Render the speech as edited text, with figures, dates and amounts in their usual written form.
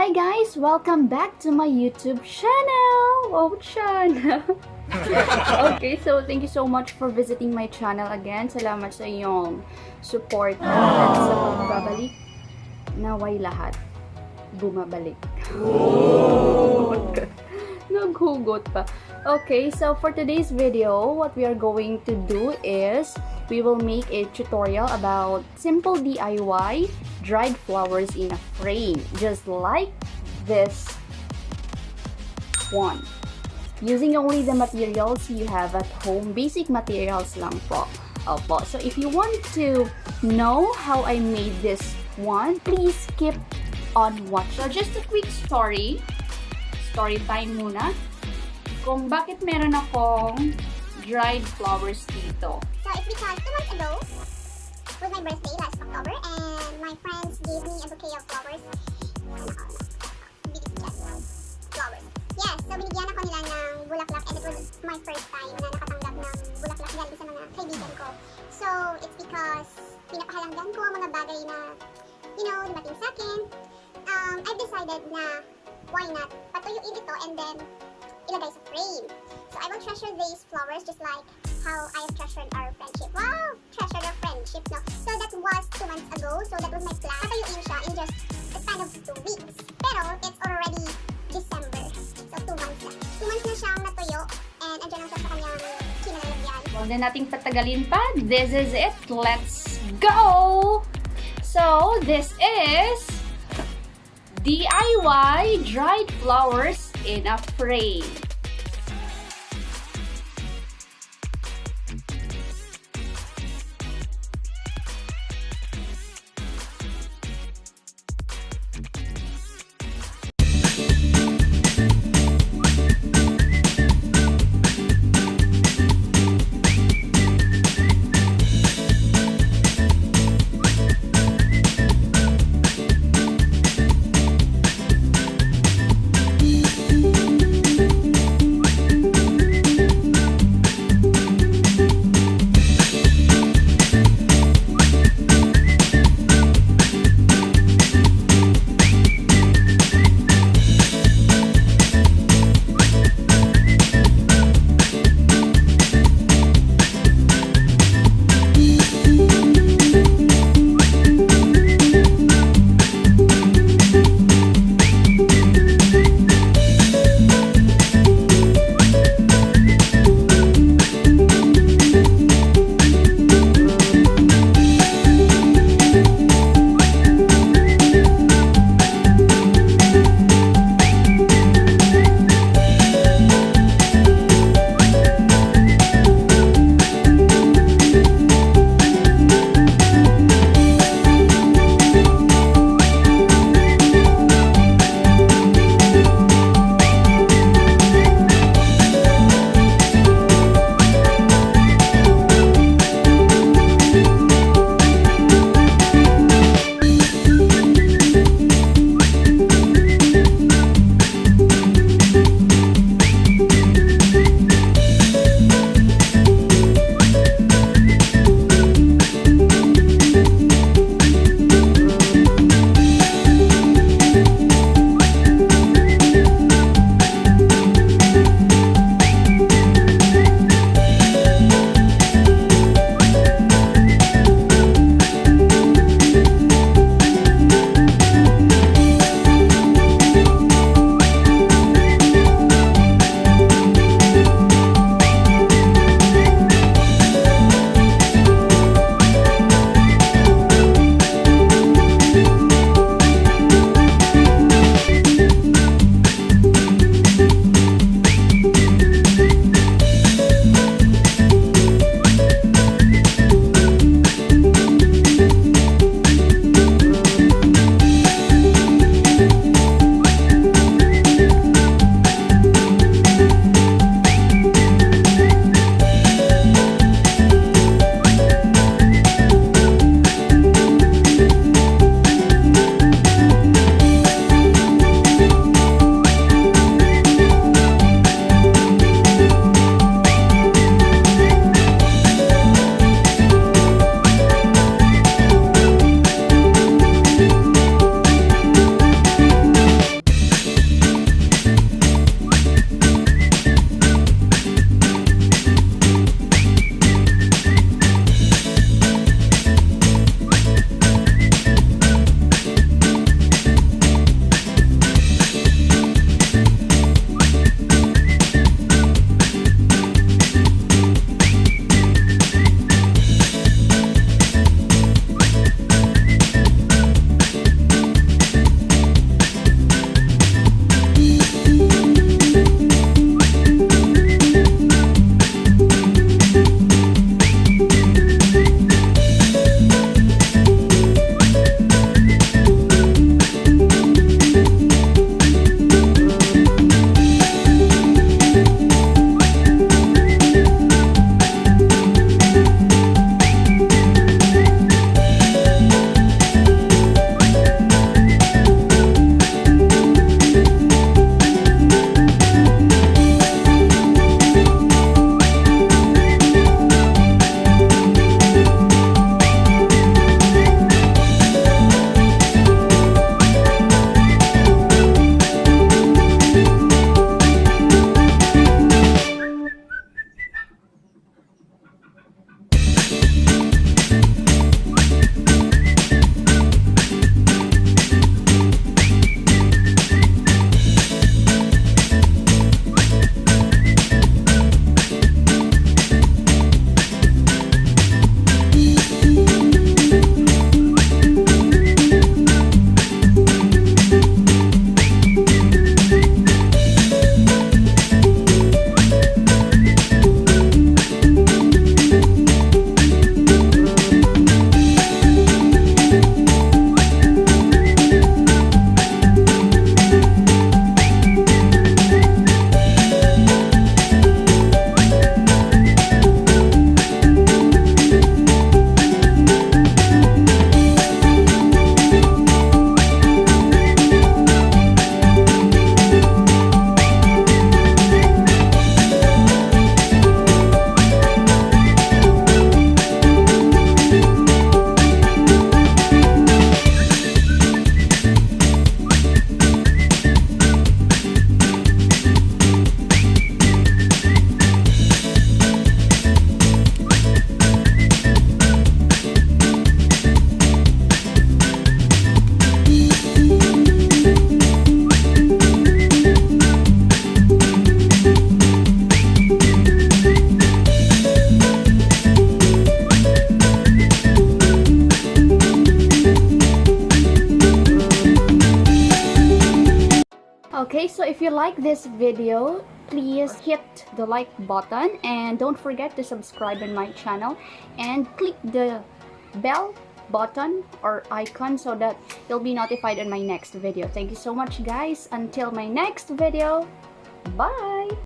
Hi guys! Welcome back to my YouTube channel! Oh, channel! Okay, so thank you so much for visiting my channel again. Salamat sa iyong support at sa pagbabalik. Naway lahat bumabalik. Oh! Naghugot pa. Okay, so for today's video, what we are going to do is we will make a tutorial about simple DIY dried flowers in a frame, just like this one. Using only the materials you have at home, basic materials lang po. Opo. So if you want to know how I made this one, please keep on watch. So just a quick story time muna, kung bakit meron akong dried flowers dito. So it's because 2 months ago was my birthday last October, and my friends gave me a bouquet of flowers. Flowers. Yes, so binigyan ako nila ng bulaklak, and it was my first time na nakatanggap ng bulaklak galing sa mga kaibigan ko. So it's because pinapahalagahan ko ang mga bagay na, dumating sa akin. I've decided na why not patuyuin ito and then ilagay sa frame. So I will treasure these flowers just like how I have treasured our friendship. Wow! Treasured our friendship, no? So that was 2 months ago. So that was my plan. Patuyuin siya in just a span of 2 weeks. Pero it's already December. So 2 months na. 2 months na siyang natuyo, and andyan lang siya sa kanyang kinalalagyan. Huwag na nating patagalin pa. This is it. Let's go! So this is DIY dried flowers in a frame. Okay, so if you like this video, please hit the like button and don't forget to subscribe in my channel and click the bell button or icon so that you'll be notified in my next video. Thank you so much, guys. Until my next video, bye!